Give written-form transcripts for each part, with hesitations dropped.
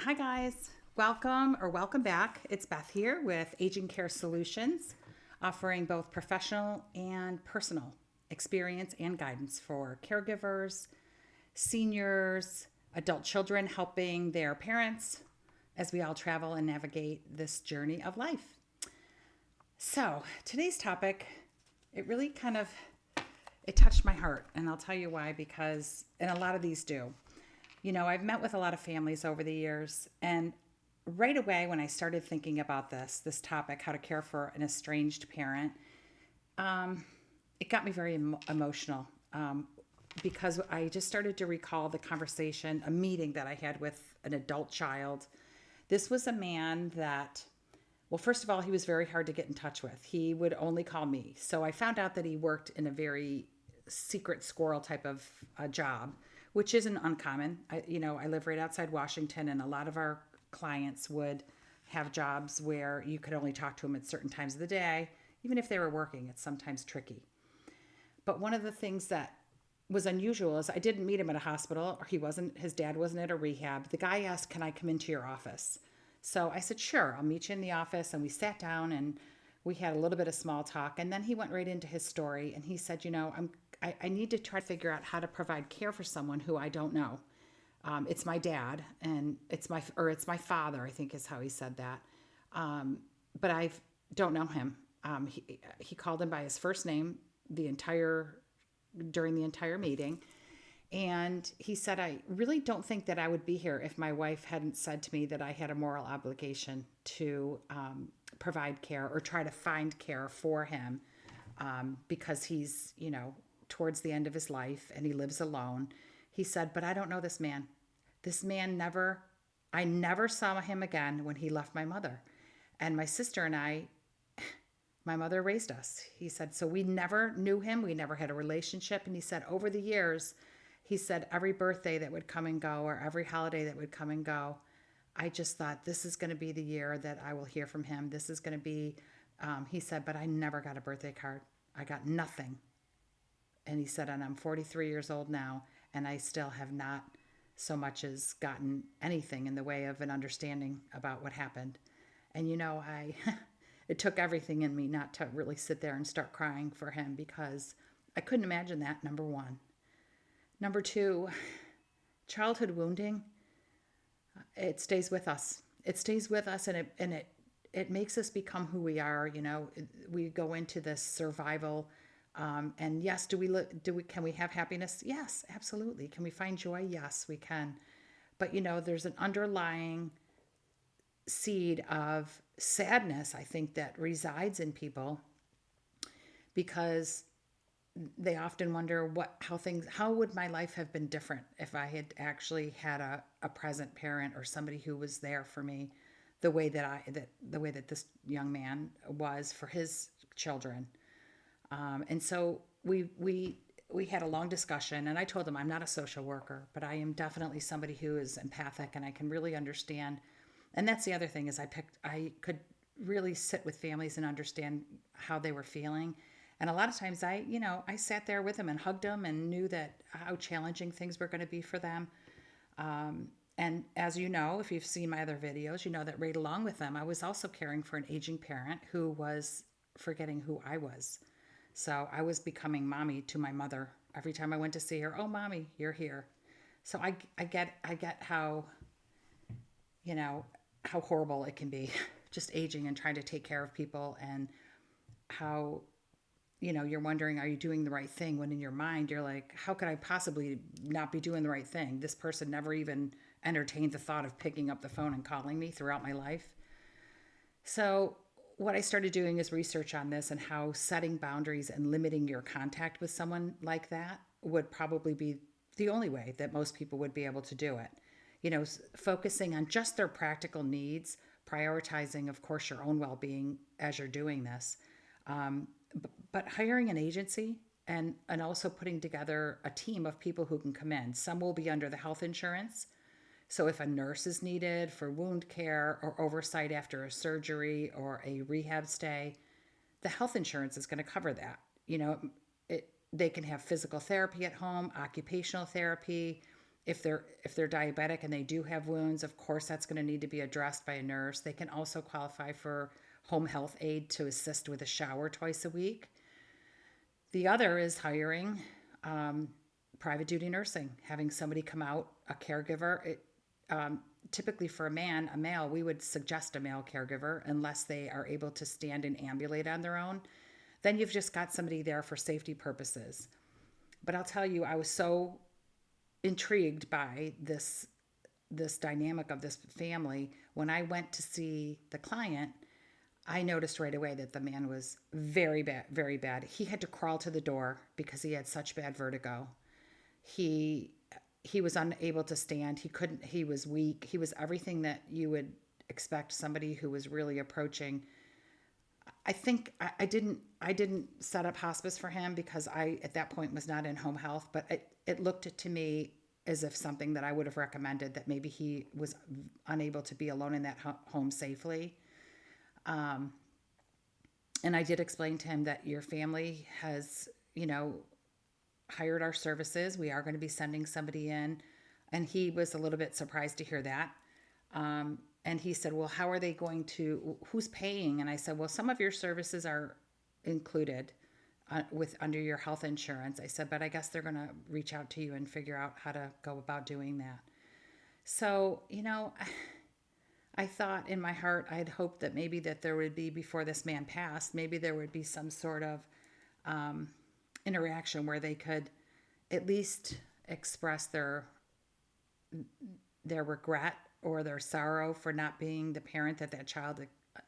Hi, guys. Welcome back. It's Beth here with Aging Care Solutions, offering both professional and personal experience and guidance for caregivers, seniors, adult children helping their parents as we all travel and navigate this journey of life. So, today's topic, it really it touched my heart, and I'll tell you why because and a lot of these do. I've met with a lot of families over the years, and right away when I started thinking about this topic, how to care for an estranged parent, it got me very emotional because I just started to recall the conversation, a meeting that I had with an adult child. This was a man that, well, first of all, he was very hard to get in touch with. He would only call me. So I found out that he worked in a very secret squirrel type of job, which isn't uncommon. I live right outside Washington, and a lot of our clients would have jobs where you could only talk to them at certain times of the day. Even if they were working, it's sometimes tricky. But one of the things that was unusual is I didn't meet him at a hospital, or his dad wasn't at a rehab. The guy asked, "Can I come into your office?" So I said, "Sure, I'll meet you in the office." And we sat down and we had a little bit of small talk. And then he went right into his story and he said, I need to try to figure out how to provide care for someone who I don't know. It's my dad, and it's my father, I think is how he said that. But I don't know him. He called him by his first name during the entire meeting. And he said, "I really don't think that I would be here if my wife hadn't said to me that I had a moral obligation to provide care or try to find care for him because he's, towards the end of his life and he lives alone." He said, "But I don't know this man. This man I never saw him again when he left my mother. And my sister and my mother raised us." He said, "So we never knew him. We never had a relationship." And he said, over the years, he said, every birthday that would come and go or every holiday that would come and go, I just thought, this is going to be the year that I will hear from him. This is going to be, he said, "But I never got a birthday card. I got nothing." And he said, "And I'm 43 years old now, and I still have not so much as gotten anything in the way of an understanding about what happened." And it took everything in me not to really sit there and start crying for him because I couldn't imagine that, number one. Number two, childhood wounding, it stays with us. It stays with us, and it makes us become who we are. We go into this survival. And yes, can we have happiness? Yes, absolutely. Can we find joy? Yes, we can. But there's an underlying seed of sadness, I think, that resides in people because they often wonder how would my life have been different if I had actually had a present parent or somebody who was there for me the way that this young man was for his children. And so we had a long discussion, and I told him I'm not a social worker, but I am definitely somebody who is empathic and I can really understand. And that's the other thing is I could really sit with families and understand how they were feeling. And a lot of times I sat there with them and hugged them and knew that how challenging things were going to be for them. And as you know, if you've seen my other videos, you know that right along with them, I was also caring for an aging parent who was forgetting who I was. So I was becoming mommy to my mother. Every time I went to see her, "Oh, mommy, you're here." So I get how horrible it can be just aging and trying to take care of people, and how you're wondering, are you doing the right thing, when in your mind you're like, how could I possibly not be doing the right thing? This person never even entertained the thought of picking up the phone and calling me throughout my life. So what I started doing is research on this and how setting boundaries and limiting your contact with someone like that would probably be the only way that most people would be able to do it. Focusing on just their practical needs, prioritizing, of course, your own well-being as you're doing this. But hiring an agency and also putting together a team of people who can come in. Some will be under the health insurance. So if a nurse is needed for wound care or oversight after a surgery or a rehab stay, the health insurance is going to cover that. They can have physical therapy at home, occupational therapy. If they're diabetic and they do have wounds, of course that's going to need to be addressed by a nurse. They can also qualify for home health aid to assist with a shower twice a week. The other is hiring private duty nursing, having somebody come out, a caregiver. Typically for a male, we would suggest a male caregiver unless they are able to stand and ambulate on their own. Then you've just got somebody there for safety purposes. But I'll tell you, I was so intrigued by this dynamic of this family. When I went to see the client, I noticed right away that the man was very bad, very bad. He had to crawl to the door because he had such bad vertigo. He he was unable to stand. He couldn't. He was weak. He was everything that you would expect somebody who was really approaching. I think I didn't set up hospice for him because I at that point was not in home health, but it looked to me as if something that I would have recommended, that maybe he was unable to be alone in that home safely. Um, and I did explain to him that your family has, hired our services. We are going to be sending somebody in. And he was a little bit surprised to hear that. And he said, well, how are they going to, who's paying? And I said, well, some of your services are included with under your health insurance. I said, but I guess they're going to reach out to you and figure out how to go about doing that. So, I thought in my heart, I'd hoped that maybe that there would be, before this man passed, maybe there would be some sort of interaction where they could at least express their regret or their sorrow for not being the parent that that child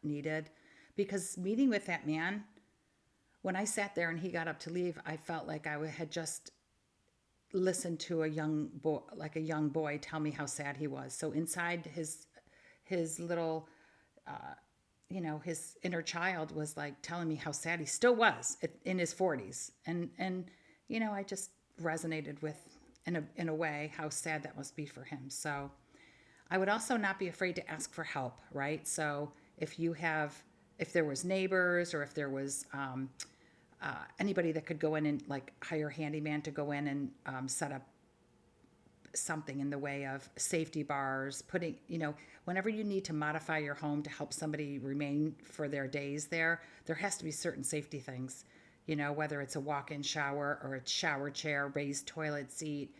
needed. Because meeting with that man, when I sat there and he got up to leave, I felt like I had just listened to a young boy tell me how sad he was. So inside his little, his inner child was like telling me how sad he still was in his 40s, and I just resonated with in a way how sad that must be for him. So I would also not be afraid to ask for help, right? So if there was neighbors, or if there was anybody that could go in and like hire a handyman to go in and set up something in the way of safety bars, whenever you need to modify your home to help somebody remain for their days there has to be certain safety things, whether it's a walk-in shower or a shower chair, raised toilet seat.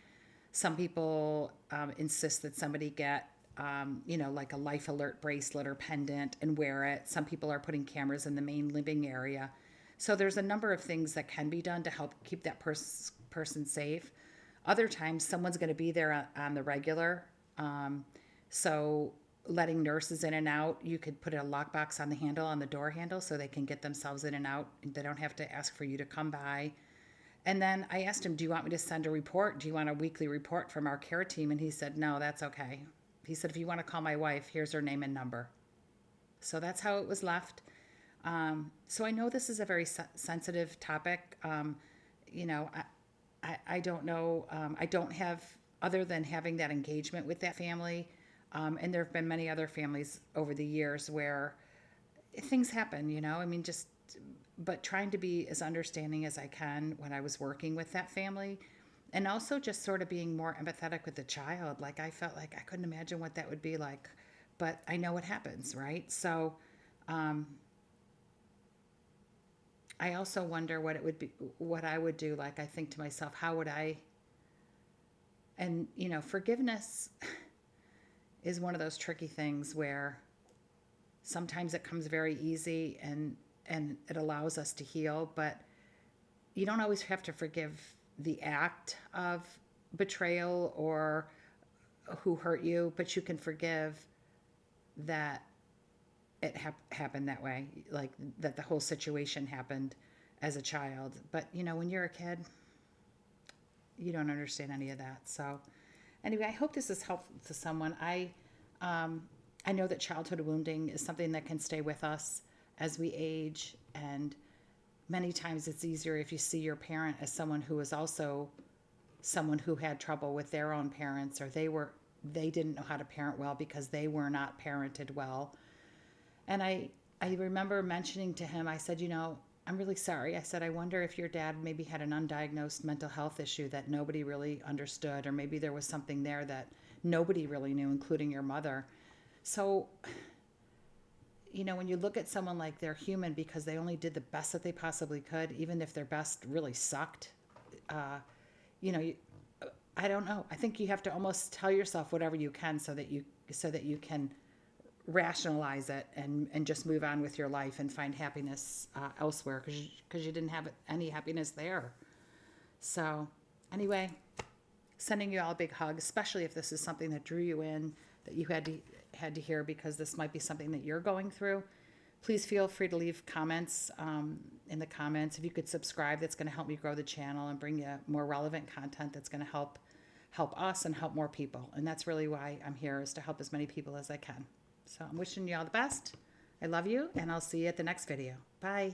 Some people insist that somebody get, like a life alert bracelet or pendant and wear it. Some people are putting cameras in the main living area. So there's a number of things that can be done to help keep that person safe. Other times, someone's going to be there on the regular. So letting nurses in and out, you could put a lockbox on the handle, on the door handle, so they can get themselves in and out. They don't have to ask for you to come by. And then I asked him, do you want me to send a report? Do you want a weekly report from our care team? And he said, no, that's okay. He said, if you want to call my wife, here's her name and number. So that's how it was left. So I know this is a very sensitive topic. I don't know. I don't have, other than having that engagement with that family. And there have been many other families over the years where things happen, but trying to be as understanding as I can when I was working with that family. And also just sort of being more empathetic with the child. Like, I felt like I couldn't imagine what that would be like, but I know what happens, right? So, I also wonder what it would be, what I would do. Like, I think to myself, how would I, and, forgiveness is one of those tricky things where sometimes it comes very easy and it allows us to heal, but you don't always have to forgive the act of betrayal or who hurt you, but you can forgive that it happened that way, like that the whole situation happened as a child. But when you're a kid, you don't understand any of that. So anyway, I hope this is helpful to someone. I know that childhood wounding is something that can stay with us as we age, and many times it's easier if you see your parent as someone who is also someone who had trouble with their own parents, or they didn't know how to parent well because they were not parented well. And I remember mentioning to him, I said, I'm really sorry. I said, I wonder if your dad maybe had an undiagnosed mental health issue that nobody really understood, or maybe there was something there that nobody really knew, including your mother. So, when you look at someone like they're human because they only did the best that they possibly could, even if their best really sucked, uh, you know, you, I don't know. I think you have to almost tell yourself whatever you can so that you can rationalize it and just move on with your life and find happiness elsewhere because you didn't have any happiness there. So anyway, sending you all a big hug, especially if this is something that drew you in, that you had to hear because this might be something that you're going through. Please feel free to leave comments in the comments. If you could subscribe, that's going to help me grow the channel and bring you more relevant content that's going to help us and help more people. And that's really why I'm here, is to help as many people as I can. So I'm wishing you all the best. I love you, and I'll see you at the next video. Bye.